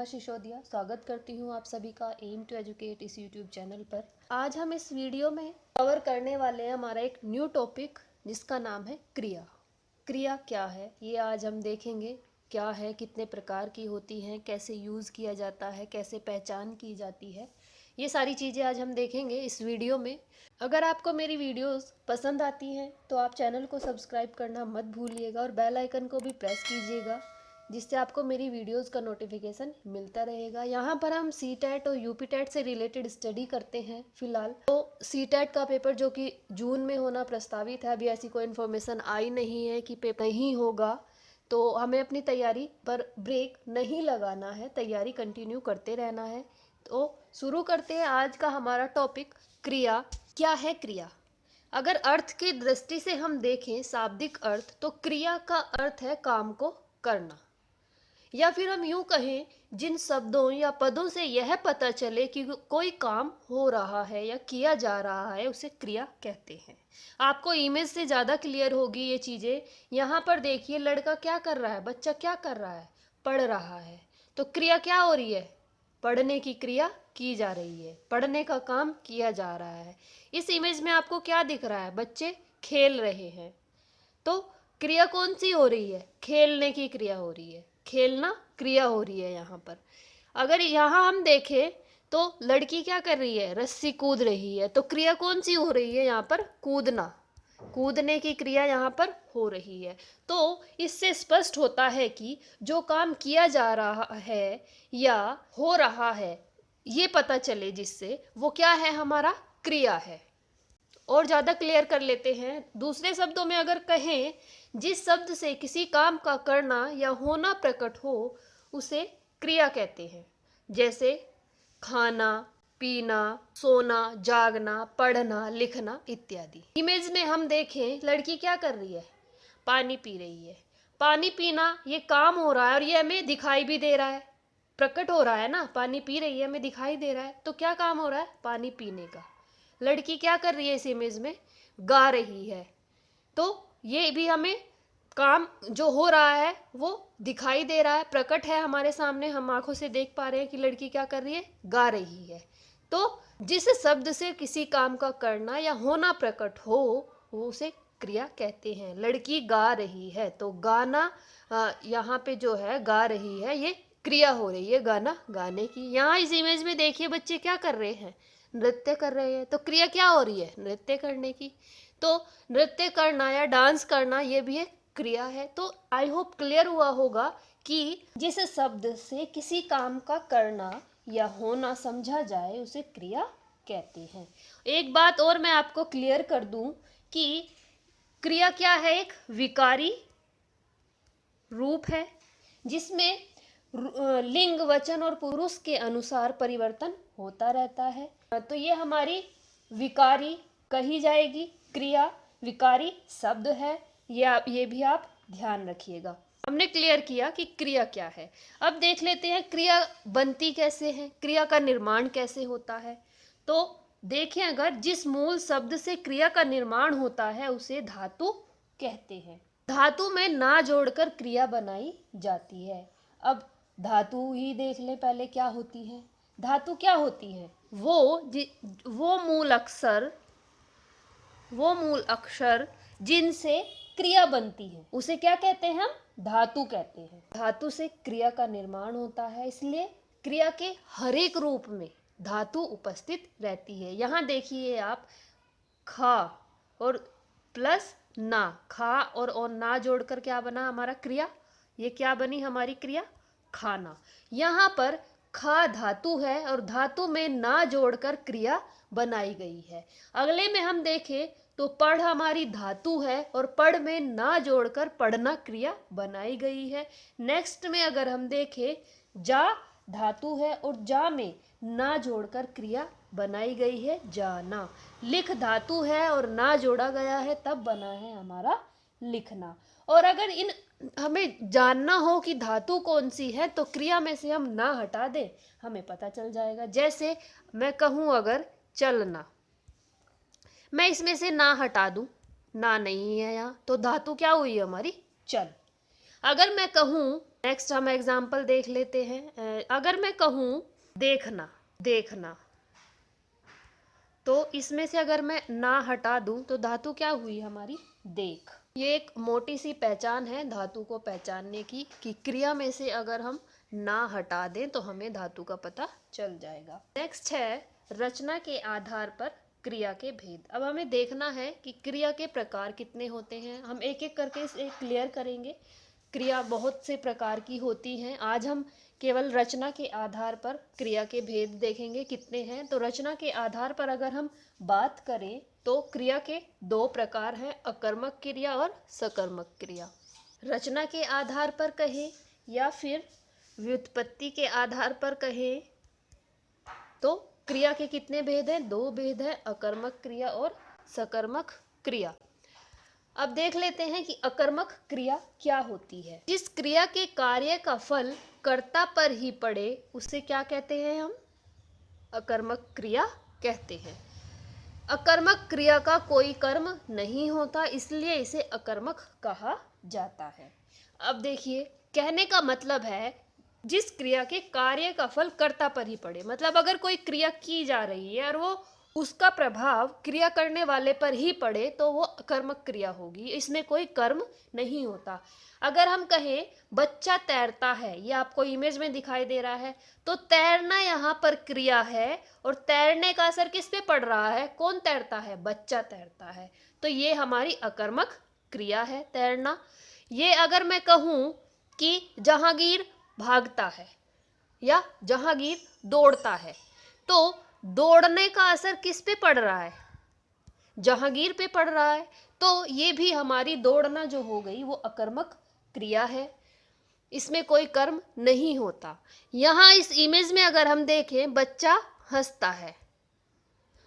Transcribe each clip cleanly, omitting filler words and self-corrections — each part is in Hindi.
सिसोदिया स्वागत करती हूँ आप सभी का एम टू एजुकेट इस यूट्यूब चैनल पर। आज हम इस वीडियो में कवर करने वाले हैं हमारा एक न्यू टॉपिक जिसका नाम है क्रिया। क्रिया क्या है ये आज हम देखेंगे। क्या है, कितने प्रकार की होती हैं, कैसे यूज़ किया जाता है, कैसे पहचान की जाती है, ये सारी चीज़ें आज हम देखेंगे इस वीडियो में। अगर आपको मेरी वीडियोस पसंद आती हैं तो आप चैनल को सब्सक्राइब करना मत भूलिएगा और बेल आइकन को भी प्रेस कीजिएगा, जिससे आपको मेरी वीडियोस का नोटिफिकेशन मिलता रहेगा। यहाँ पर हम सी टेट और यूपी टेट से रिलेटेड स्टडी करते हैं फिलहाल। तो सी टेट का पेपर जो कि जून में होना प्रस्तावित है, अभी ऐसी कोई इन्फॉर्मेशन आई नहीं है कि पेपर नहीं होगा, तो हमें अपनी तैयारी पर ब्रेक नहीं लगाना है, तैयारी कंटिन्यू करते रहना है। तो शुरू करते हैं आज का हमारा टॉपिक क्रिया। क्या है क्रिया? अगर अर्थ की दृष्टि से हम देखें, शाब्दिक अर्थ, तो क्रिया का अर्थ है काम को करना, या फिर हम यूं कहें जिन शब्दों या पदों से यह पता चले कि कोई काम हो रहा है या किया जा रहा है, उसे क्रिया कहते हैं। आपको इमेज से ज़्यादा क्लियर होगी ये चीज़ें। यहाँ पर देखिए, लड़का क्या कर रहा है, बच्चा क्या कर रहा है, पढ़ रहा है। तो क्रिया क्या हो रही है? पढ़ने की क्रिया की जा रही है, पढ़ने का काम किया जा रहा है। इस इमेज में आपको क्या दिख रहा है? बच्चे खेल रहे हैं। तो क्रिया कौन सी हो रही है? खेलने की क्रिया हो रही है, खेलना क्रिया हो रही है यहाँ पर। अगर यहाँ हम देखें तो लड़की क्या कर रही है? रस्सी कूद रही है। तो क्रिया कौन सी हो रही है यहाँ पर? कूदना, कूदने की क्रिया यहाँ पर हो रही है। तो इससे स्पष्ट होता है कि जो काम किया जा रहा है या हो रहा है, ये पता चले जिससे, वो क्या है? हमारा क्रिया है। और ज़्यादा क्लियर कर लेते हैं। दूसरे शब्दों में अगर कहें, जिस शब्द से किसी काम का करना या होना प्रकट हो, उसे क्रिया कहते हैं। जैसे खाना, पीना, सोना, जागना, पढ़ना, लिखना इत्यादि। इमेज में हम देखें, लड़की क्या कर रही है? पानी पी रही है। पानी पीना ये काम हो रहा है और ये हमें दिखाई भी दे रहा है, प्रकट हो रहा है ना। पानी पी रही है, हमें दिखाई दे रहा है, तो क्या काम हो रहा है? पानी पीने का। लड़की क्या कर रही है इस इमेज में? गा रही है। तो ये भी हमें काम जो हो रहा है वो दिखाई दे रहा है, प्रकट है हमारे सामने, हम आंखों से देख पा रहे हैं कि लड़की क्या कर रही है? गा रही है। तो जिस शब्द से किसी काम का करना या होना प्रकट हो, वो उसे क्रिया कहते हैं। लड़की गा रही है, तो गाना यहाँ पे जो है गा रही है, ये क्रिया हो रही है गाना गाने की। यहाँ इस इमेज में देखिए, बच्चे क्या कर रहे हैं? नृत्य कर रहे हैं। तो क्रिया क्या हो रही है? नृत्य करने की। तो नृत्य करना या डांस करना ये भी एक क्रिया है। तो आई होप क्लियर हुआ होगा कि जिस शब्द से किसी काम का करना या होना समझा जाए, उसे क्रिया कहते हैं। एक बात और मैं आपको क्लियर कर दूं कि क्रिया क्या है? एक विकारी रूप है जिसमें लिंग, वचन और पुरुष के अनुसार परिवर्तन होता रहता है। तो ये हमारी विकारी कही जाएगी क्रिया, विकारी शब्द है। ये भी आप ध्यान रखिएगा। हमने क्लियर किया कि क्रिया क्या है। अब देख लेते हैं क्रिया बनती कैसे है, क्रिया का निर्माण कैसे होता है। तो देखें, अगर जिस मूल शब्द से क्रिया का निर्माण होता है उसे धातु कहते हैं। धातु में ना जोड़कर क्रिया बनाई जाती है। अब धातु ही देख ले पहले क्या होती है। धातु क्या होती है? वो मूल अक्षर जिनसे क्रिया बनती है, उसे क्या कहते हैं? हम धातु कहते हैं। धातु से क्रिया का निर्माण होता है, इसलिए क्रिया के हर एक रूप में धातु उपस्थित रहती है। यहाँ देखिए आप, खा और प्लस ना, खा और ना जोड़कर क्या बना हमारा? क्रिया। ये क्या बनी हमारी क्रिया? खाना। यहाँ पर खा धातु है और धातु में ना जोड़कर क्रिया बनाई गई है। अगले में हम देखें तो पढ़ हमारी धातु है और पढ़ में ना जोड़कर पढ़ना क्रिया बनाई गई है। नेक्स्ट में अगर हम देखें, जा धातु है और जा में ना जोड़कर क्रिया बनाई गई है, जाना। लिख धातु है और ना जोड़ा गया है, तब बना है हमारा लिखना। और अगर इन हमें जानना हो कि धातु कौन सी है, तो क्रिया में से हम ना हटा दें, हमें पता चल जाएगा। जैसे मैं कहूँ अगर चलना, मैं इसमें से ना हटा दूं, ना नहीं है यहाँ, तो धातु क्या हुई हमारी? चल। अगर मैं कहूँ नेक्स्ट हम एग्जाम्पल देख लेते हैं। अगर मैं कहूँ देखना, देखना, तो इसमें से अगर मैं ना हटा दूं तो धातु क्या हुई हमारी? देख। ये एक मोटी सी पहचान है धातु को पहचानने की कि क्रिया में से अगर हम ना हटा दें तो हमें धातु का पता चल जाएगा। नेक्स्ट है रचना के आधार पर क्रिया के भेद। अब हमें देखना है कि क्रिया के प्रकार कितने होते हैं। हम एक एक करके इसे क्लियर करेंगे। क्रिया बहुत से प्रकार की होती हैं। आज हम केवल रचना के आधार पर क्रिया के भेद देखेंगे कितने हैं। तो रचना के आधार पर अगर हम बात करें तो क्रिया के दो प्रकार हैं, अकर्मक क्रिया और सकर्मक क्रिया। रचना के आधार पर कहें या फिर व्युत्पत्ति के आधार पर कहें तो क्रिया के कितने भेद हैं? दो भेद हैं, अकर्मक क्रिया और सकर्मक क्रिया। अब देख लेते हैं कि अकर्मक क्रिया क्या होती है। जिस क्रिया के कार्य का फल कर्ता पर ही पड़े उसे क्या कहते हैं हम? अकर्मक क्रिया कहते हैं। अकर्मक क्रिया का कोई कर्म नहीं होता, इसलिए इसे अकर्मक कहा जाता है। अब देखिए, कहने का मतलब है जिस क्रिया के कार्य का फल कर्ता पर ही पड़े, मतलब अगर कोई क्रिया की जा रही है और वो उसका प्रभाव क्रिया करने वाले पर ही पड़े तो वो अकर्मक क्रिया होगी, इसमें कोई कर्म नहीं होता। अगर हम कहें बच्चा तैरता है, ये आपको इमेज में दिखाई दे रहा है, तो तैरना यहाँ पर क्रिया है और तैरने का असर किस पे पड़ रहा है? कौन तैरता है? बच्चा तैरता है। तो ये हमारी अकर्मक क्रिया है, तैरना। ये अगर मैं कहूँ कि जहांगीर भागता है या जहांगीर दौड़ता है, तो दौड़ने का असर किस पे पड़ रहा है? जहांगीर पे पड़ रहा है। तो ये भी हमारी दौड़ना जो हो गई वो अकर्मक क्रिया है, इसमें कोई कर्म नहीं होता। यहाँ इस इमेज में अगर हम देखें, बच्चा हंसता है,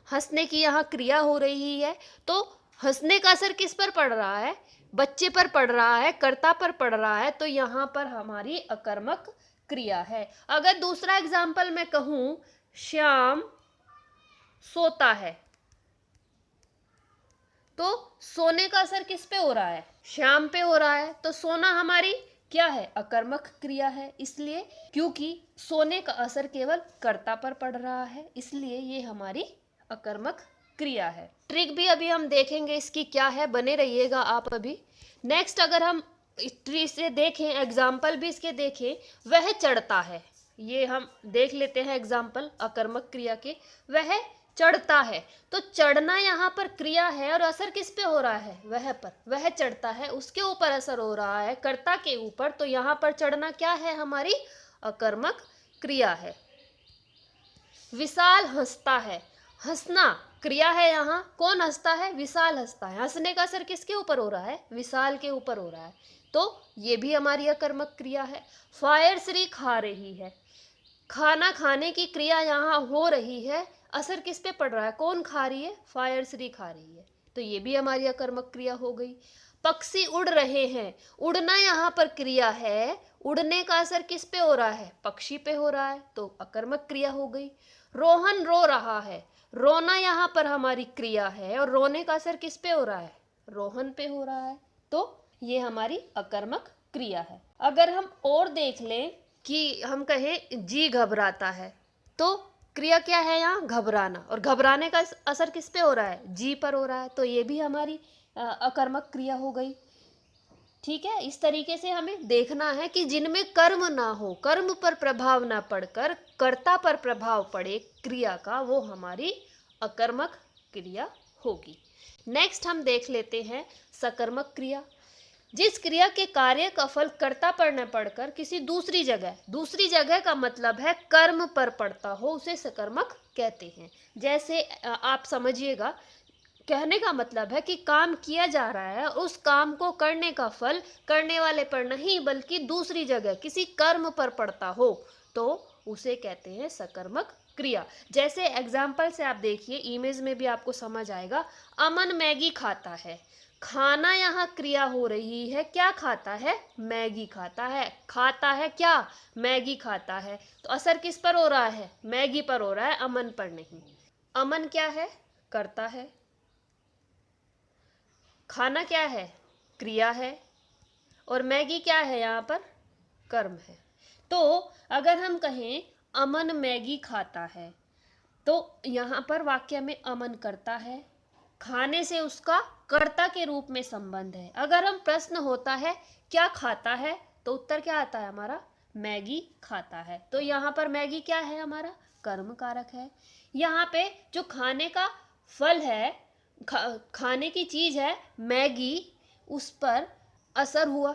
हंसने की यहाँ क्रिया हो रही है, तो हंसने का असर किस पर पड़ रहा है? बच्चे पर पड़ रहा है, कर्ता पर पड़ रहा है, तो यहाँ पर हमारी अकर्मक क्रिया है। अगर दूसरा एग्जाम्पल मैं कहूँ श्याम सोता है, तो सोने का असर किस पे हो रहा है? श्याम पे हो रहा है। तो सोना हमारी क्या है? अकर्मक क्रिया है, इसलिए क्योंकि सोने का असर केवल कर्ता पर पड़ रहा है, इसलिए ये हमारी अकर्मक क्रिया है। ट्रिक भी अभी हम देखेंगे इसकी क्या है, बने रहिएगा आप अभी। नेक्स्ट अगर हम ट्री से देखें, एग्जाम्पल भी इसके देखें, वह चढ़ता है, ये हम देख लेते हैं एग्जाम्पल अकर्मक क्रिया के। वह चढ़ता है, तो चढ़ना यहाँ पर क्रिया है और असर किस पे हो रहा है? वह पर। वह चढ़ता है, उसके ऊपर असर हो रहा है, कर्ता के ऊपर, तो यहाँ पर चढ़ना क्या है? हमारी अकर्मक क्रिया है। विशाल हंसता है, हंसना क्रिया है यहाँ, कौन हंसता है? विशाल हंसता है। हंसने का असर किसके ऊपर हो रहा है? विशाल के ऊपर हो रहा है, तो ये भी हमारी अकर्मक क्रिया है। फायर श्री खा रही है, खाना खाने की क्रिया यहाँ हो रही है, असर किस पे पड़ रहा है? कौन खा रही है? फायर श्री खा रही है, तो ये भी हमारी अकर्मक क्रिया हो गई। पक्षी उड़ रहे हैं, उड़ना यहाँ पर क्रिया है, उड़ने का असर किस पे हो रहा है? पक्षी पे हो रहा है, तो अकर्मक क्रिया हो गई। रोहन रो रहा है, रोना यहाँ पर हमारी क्रिया है और रोने का असर किस पे हो रहा है? रोहन पे हो रहा है, तो ये हमारी अकर्मक क्रिया है। अगर हम और देख लें कि हम कहें जी घबराता है, तो क्रिया क्या है यहाँ? घबराना, और घबराने का असर किस पे हो रहा है? जी पर हो रहा है, तो ये भी हमारी अकर्मक क्रिया हो गई। ठीक है, इस तरीके से हमें देखना है कि जिनमें कर्म ना हो, कर्म पर प्रभाव ना पड़कर कर्ता पर प्रभाव पड़े क्रिया का, वो हमारी अकर्मक क्रिया होगी। नेक्स्ट हम देख लेते हैं सकर्मक क्रिया। जिस क्रिया के कार्य का फल कर्ता पर न पड़कर किसी दूसरी जगह का मतलब है कर्म पर पड़ता हो, उसे सकर्मक कहते हैं। जैसे आप समझिएगा, कहने का मतलब है कि काम किया जा रहा है, उस काम को करने का फल करने वाले पर नहीं बल्कि दूसरी जगह किसी कर्म पर पड़ता हो, तो उसे कहते हैं सकर्मक क्रिया। जैसे एग्जाम्पल से आप देखिए, इमेज में भी आपको समझ आएगा। अमन मैगी खाता है, खाना यहाँ क्रिया हो रही है, क्या खाता है? मैगी खाता है। खाता है क्या? मैगी खाता है, तो असर किस पर हो रहा है? मैगी पर हो रहा है, अमन पर नहीं। अमन क्या है? करता है। खाना क्या है? क्रिया है। और मैगी क्या है यहाँ पर? कर्म है। तो अगर हम कहें अमन मैगी खाता है, तो यहाँ पर वाक्य में अमन करता है, खाने से उसका कर्ता के रूप में संबंध है। अगर हम प्रश्न होता है क्या खाता है, तो उत्तर क्या आता है हमारा, मैगी खाता है। तो यहाँ पर मैगी क्या है, हमारा कर्म कारक है। यहाँ पे जो खाने का फल है, खाने की चीज है मैगी, उस पर असर हुआ,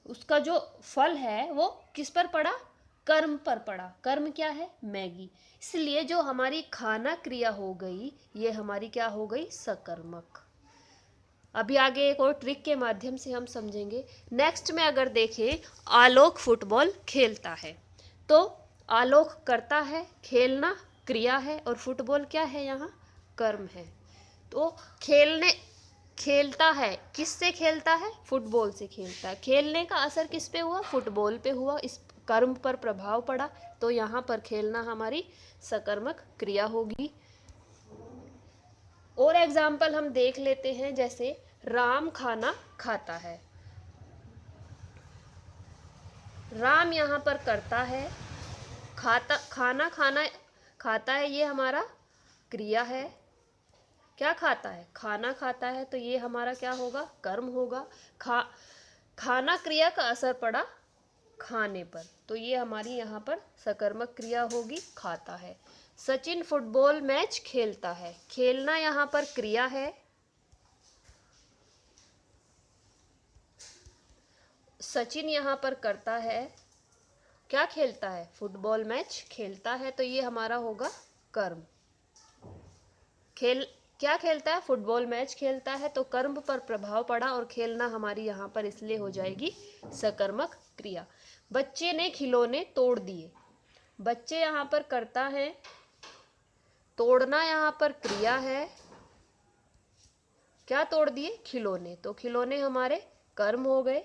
उसका जो फल है वो किस पर पड़ा, कर्म पर पड़ा। कर्म क्या है, मैगी। इसलिए जो हमारी खाना क्रिया हो गई, ये हमारी क्या हो गई, सकर्मक। अभी आगे एक और ट्रिक के माध्यम से हम समझेंगे। नेक्स्ट में अगर देखें, आलोक फुटबॉल खेलता है, तो आलोक करता है, खेलना क्रिया है, और फुटबॉल क्या है, यहाँ कर्म है। तो खेलता है, किससे खेलता है, फुटबॉल से खेलता है। खेलने का असर किस पे हुआ, फुटबॉल पे हुआ, इस कर्म पर प्रभाव पड़ा, तो यहाँ पर खेलना हमारी सकर्मक क्रिया होगी। और एग्जाम्पल हम देख लेते हैं, जैसे राम खाना खाता है। राम यहाँ पर करता है, खाना खाता है, ये हमारा क्रिया है। क्या खाता है, खाना खाता है, तो ये हमारा क्या होगा, कर्म होगा। खाना क्रिया का असर पड़ा खाने पर, तो ये हमारी यहाँ पर सकर्मक क्रिया होगी, खाता है। सचिन फुटबॉल मैच खेलता है, खेलना यहाँ पर क्रिया है। सचिन यहाँ पर करता है, क्या खेलता है, फुटबॉल मैच खेलता है, तो ये हमारा होगा कर्म। क्या खेलता है, फुटबॉल मैच खेलता है, तो कर्म पर प्रभाव पड़ा, और खेलना हमारी यहाँ पर इसलिए हो जाएगी सकर्मक क्रिया। बच्चे ने खिलौने तोड़ दिए, बच्चे यहाँ पर करता है, तोड़ना यहाँ पर क्रिया है। क्या तोड़ दिए, खिलौने, तो खिलौने हमारे कर्म हो गए।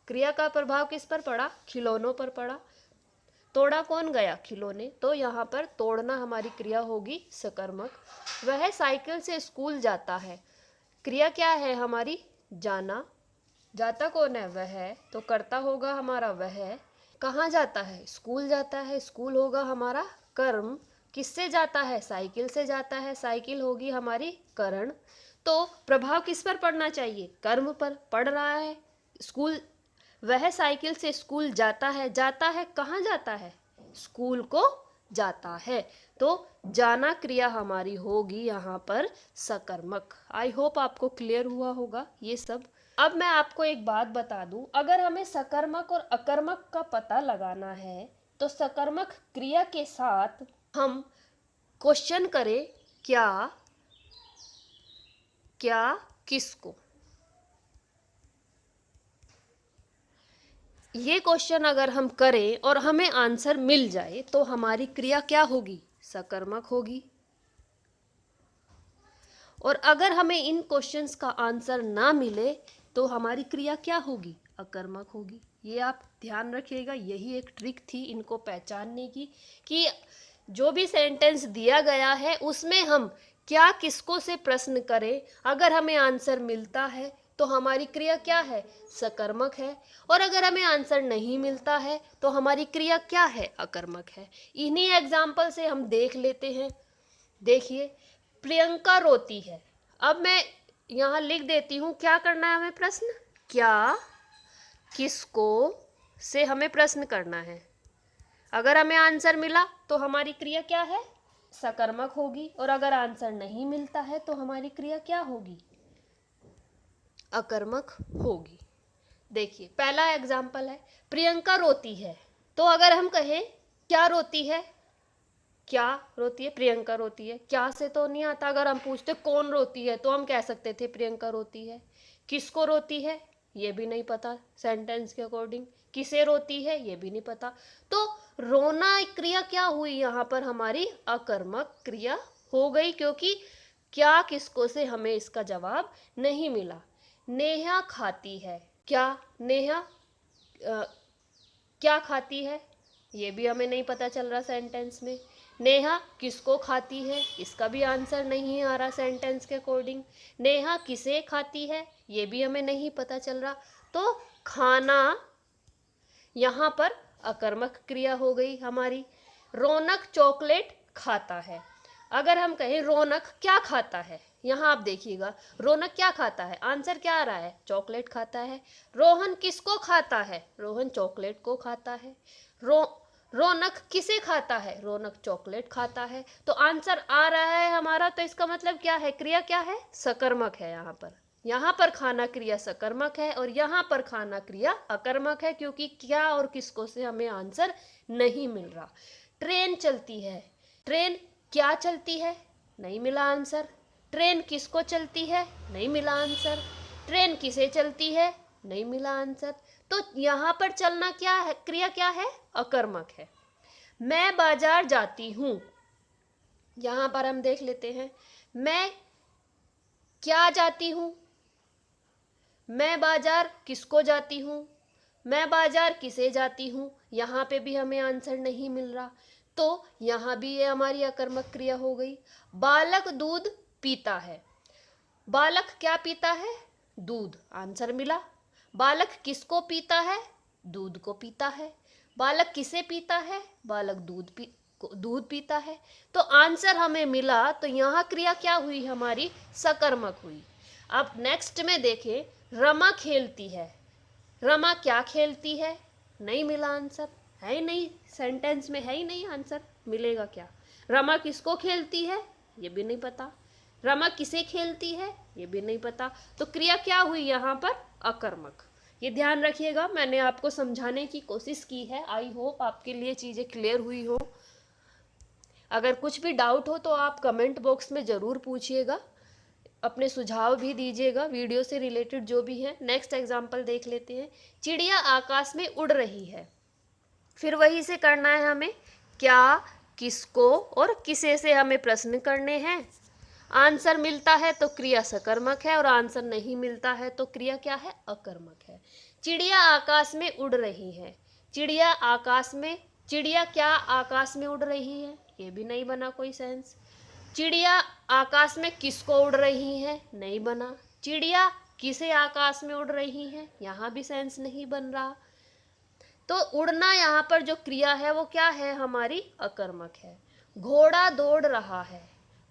क्रिया का प्रभाव किस पर पड़ा, खिलौनों पर पड़ा। तोड़ा कौन गया, खिलौने, तो यहाँ पर तोड़ना हमारी क्रिया होगी सकर्मक। वह साइकिल से स्कूल जाता है, क्रिया क्या है हमारी, जाना। जाता कौन है, वह, तो करता होगा हमारा वह। कहाँ जाता है, स्कूल जाता है, स्कूल होगा हमारा कर्म। किससे जाता है, साइकिल से जाता है, साइकिल होगी हमारी करण। तो प्रभाव किस पर पड़ना चाहिए, कर्म पर पड़ रहा है। स्कूल, वह साइकिल से स्कूल जाता है, जाता है कहाँ जाता है, स्कूल को जाता है, तो जाना क्रिया हमारी होगी यहाँ पर सकर्मक। आई होप आपको क्लियर हुआ होगा ये सब। अब मैं आपको एक बात बता दूं, अगर हमें सकर्मक और अकर्मक का पता लगाना है, तो सकर्मक क्रिया के साथ हम क्वेश्चन करें, क्या क्या किसको। ये क्वेश्चन अगर हम करें और हमें आंसर मिल जाए, तो हमारी क्रिया क्या होगी, सकर्मक होगी। और अगर हमें इन क्वेश्चंस का आंसर ना मिले, तो हमारी क्रिया क्या होगी, अकर्मक होगी। ये आप ध्यान रखिएगा, यही एक ट्रिक थी इनको पहचानने की, कि जो भी सेंटेंस दिया गया है उसमें हम क्या किसको से प्रश्न करें, अगर हमें आंसर मिलता है तो हमारी क्रिया क्या है, सकर्मक है, और अगर हमें आंसर नहीं मिलता है तो हमारी क्रिया क्या है, अकर्मक है। इन्हीं एग्जाम्पल से हम देख लेते हैं। देखिए, प्रियंका रोती है। अब मैं यहाँ लिख देती हूँ, क्या करना है हमें, प्रश्न, क्या किसको से हमें प्रश्न करना है। अगर हमें आंसर मिला तो हमारी क्रिया क्या है, सकर्मक होगी, और अगर आंसर नहीं मिलता है तो हमारी क्रिया क्या होगी, अकर्मक होगी। देखिए, पहला एग्जाम्पल है, प्रियंका रोती है। तो अगर हम कहें क्या रोती है, क्या रोती है, प्रियंका रोती है, क्या से तो नहीं आता। अगर हम पूछते कौन रोती है, तो हम कह सकते थे प्रियंका रोती है। किसको रोती है, ये भी नहीं पता, सेंटेंस के अकॉर्डिंग। किसे रोती है, ये भी नहीं पता। तो रोना क्रिया क्या हुई, यहाँ पर हमारी अकर्मक क्रिया हो गई, क्योंकि क्या किसको से हमें इसका जवाब नहीं मिला। नेहा खाती है, क्या नेहा क्या खाती है, ये भी हमें नहीं पता चल रहा सेंटेंस में। नेहा किसको खाती है, इसका भी आंसर नहीं आ रहा सेंटेंस के अकॉर्डिंग। नेहा किसे खाती है, ये भी हमें नहीं पता चल रहा। तो खाना यहाँ पर अकर्मक क्रिया हो गई हमारी। रौनक चॉकलेट खाता है। अगर हम कहें रौनक क्या खाता है, यहाँ आप देखिएगा रौनक क्या खाता है, आंसर क्या आ रहा है, चॉकलेट खाता है। रोहन किसको खाता है, रोहन चॉकलेट को खाता है। रौनक किसे खाता है, रौनक चॉकलेट खाता है। तो आंसर आ रहा है हमारा, तो इसका मतलब क्या है, क्रिया क्या है, सकर्मक है। यहाँ पर खाना क्रिया सकर्मक है और यहाँ पर खाना क्रिया अकर्मक है, क्योंकि क्या और किसको से हमें आंसर नहीं मिल रहा। ट्रेन चलती है, ट्रेन क्या चलती है, नहीं मिला आंसर। ट्रेन किसको चलती है, नहीं मिला आंसर। ट्रेन किसे चलती है, नहीं मिला आंसर। तो यहाँ पर चलना क्या है, क्रिया क्या है, अकर्मक है। मैं बाजार जाती हूँ, यहाँ पर हम देख लेते हैं, मैं क्या जाती हूँ, मैं बाजार किसको जाती हूँ, मैं बाजार किसे जाती हूँ, यहाँ पे भी हमें आंसर नहीं मिल रहा। तो यहाँ भी ये हमारी अकर्मक क्रिया हो गई। बालक दूध पीता है, बालक क्या पीता है, दूध, आंसर मिला। बालक किसको पीता है, दूध को पीता है। बालक किसे पीता है, बालक दूध पीता है। तो आंसर हमें मिला, तो यहाँ क्रिया क्या हुई हमारी, सकर्मक हुई। अब नेक्स्ट में देखें, रमा खेलती है, रमा क्या खेलती है, नहीं मिला आंसर, है ही नहीं, सेंटेंस में है ही नहीं आंसर, मिलेगा क्या। रमा किसको खेलती है, ये भी नहीं पता। रमा किसे खेलती है, ये भी नहीं पता। तो क्रिया क्या हुई यहाँ पर, अकर्मक। ये ध्यान रखिएगा, मैंने आपको समझाने की कोशिश की है। आई होप आपके लिए चीज़ें क्लियर हुई हो। अगर कुछ भी डाउट हो तो आप कमेंट बॉक्स में ज़रूर पूछिएगा, अपने सुझाव भी दीजिएगा वीडियो से रिलेटेड जो भी है। नेक्स्ट एग्जाम्पल देख लेते हैं। चिड़िया आकाश में उड़ रही है, फिर वही से करना है हमें, क्या, किसको और किसे से हमें प्रश्न करने हैं। आंसर मिलता है तो क्रिया सकर्मक है और आंसर नहीं मिलता है तो क्रिया क्या है, अकर्मक है। चिड़िया आकाश में उड़ रही है, चिड़िया आकाश में, चिड़िया क्या आकाश में उड़ रही है, ये भी नहीं बना कोई सेंस। चिड़िया आकाश में किसको उड़ रही है, नहीं बना। चिड़िया किसे आकाश में उड़ रही है, यहाँ भी सेंस नहीं बन रहा। तो उड़ना यहाँ पर जो क्रिया है वो क्या है, हमारी अकर्मक है। घोड़ा दौड़ रहा है,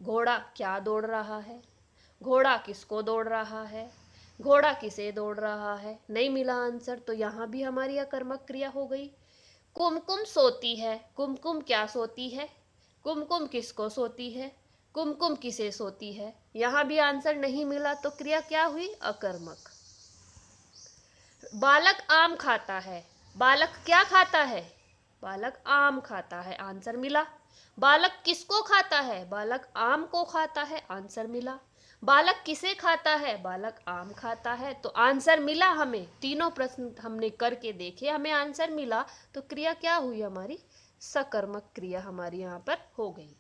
घोड़ा क्या दौड़ रहा है, घोड़ा किसको दौड़ रहा है, घोड़ा किसे दौड़ रहा है, नहीं मिला आंसर, तो यहाँ भी हमारी अकर्मक क्रिया हो गई। कुमकुम सोती है, कुमकुम क्या सोती है, कुमकुम किसको सोती है, कुमकुम किसे सोती है, यहाँ भी आंसर नहीं मिला, तो क्रिया क्या हुई, अकर्मक। बालक आम खाता है, बालक क्या खाता है, बालक आम खाता है, आंसर मिला। बालक किसको खाता है, बालक आम को खाता है, आंसर मिला। बालक किसे खाता है, बालक आम खाता है, तो आंसर मिला हमें। तीनों प्रश्न हमने करके देखे, हमें आंसर मिला, तो क्रिया क्या हुई हमारी, सकर्मक क्रिया हमारी यहाँ पर हो गई।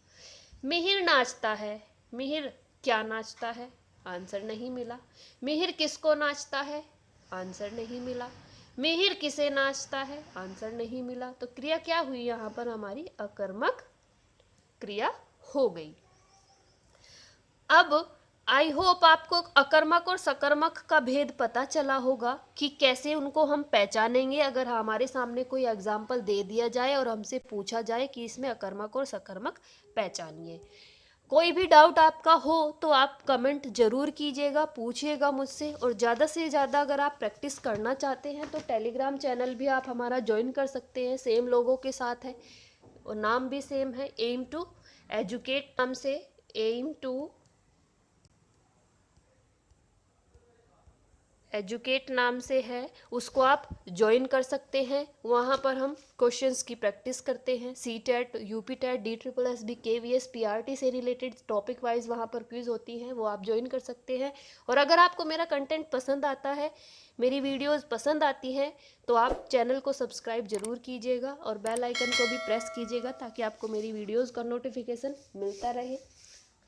मिहिर नाचता है, मिहिर क्या नाचता है, आंसर नहीं मिला। मिहिर किसको नाचता है, आंसर नहीं मिला। मिहिर किसे नाचता है, आंसर नहीं मिला, तो क्रिया क्या हुई यहाँ पर हमारी, अकर्मक क्रिया हो गई। अब आई होप आपको अकर्मक और सकर्मक का भेद पता चला होगा कि कैसे उनको हम पहचानेंगे। अगर हमारे सामने कोई एग्जाम्पल दे दिया जाए और हमसे पूछा जाए कि इसमें अकर्मक और सकर्मक पहचानिए। कोई भी डाउट आपका हो तो आप कमेंट जरूर कीजिएगा, पूछिएगा मुझसे। और ज़्यादा से ज़्यादा अगर आप प्रैक्टिस करना चाहते हैं तो टेलीग्राम चैनल भी आप हमारा ज्वाइन कर सकते हैं, सेम लोगों के साथ है और नाम भी सेम है, एम टू एजुकेट नाम से, एम टू एजुकेट नाम से है, उसको आप ज्वाइन कर सकते हैं। वहाँ पर हम क्वेश्चंस की प्रैक्टिस करते हैं, CTET, UP-TET, DSSB, KVS, PRT से रिलेटेड टॉपिक वाइज वहाँ पर क्विज होती हैं, वो आप ज्वाइन कर सकते हैं। और अगर आपको मेरा कंटेंट पसंद आता है, मेरी वीडियोज़ पसंद आती हैं, तो आप चैनल को सब्सक्राइब ज़रूर कीजिएगा और बेल आइकन को भी प्रेस कीजिएगा ताकि आपको मेरी वीडियोज़ का नोटिफिकेशन मिलता रहे।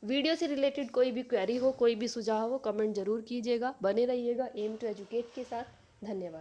वीडियो से रिलेटेड कोई भी क्वेरी हो, कोई भी सुझाव हो, कमेंट जरूर कीजिएगा। बने रहिएगा एम टू एजुकेट के साथ। धन्यवाद।